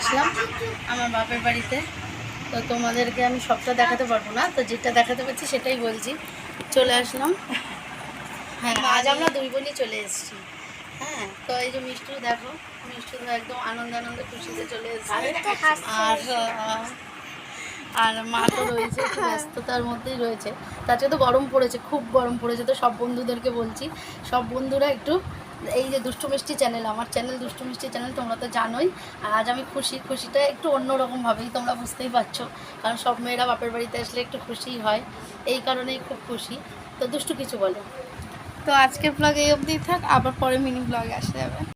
আসলাম আমার বাপের বাড়িতে। তো তোমাদেরকে আমি সবটা দেখাতে পারবো না, তো যেটা দেখাতে পারছি সেটাই বলছি। চলে আসলাম। হ্যাঁ, আজ আমরা দুই বোনই চলে এসেছি। হ্যাঁ, তো এই যে মিষ্টু দেখো, মিষ্টু তো একদম আনন্দে খুশিতে চলে এসেছে। আর আর মা তো রয়েছে, একটু ব্যস্ততার মধ্যেই রয়েছে। তাছাড়া তো গরম পড়েছে, খুব গরম পড়েছে। তো সব বন্ধুদেরকে বলছি, সব বন্ধুরা একটু এই যে দুষ্টু মিষ্টি চ্যানেল, আমার চ্যানেল দুষ্টু মিষ্টি চ্যানেল, তোমরা তো জানোই। আর আজ আমি খুশিটা একটু অন্যরকমভাবেই, তোমরা বুঝতেই পারছো। কারণ সব মেয়েরা বাপের বাড়িতে আসলে একটু খুশিই হয়, এই কারণেই খুব খুশি। তো দুষ্টু কিছু বলো। তো আজকের ব্লগ এই অবধি থাক, আবার পরে মিনি ব্লগে আসা যাবে।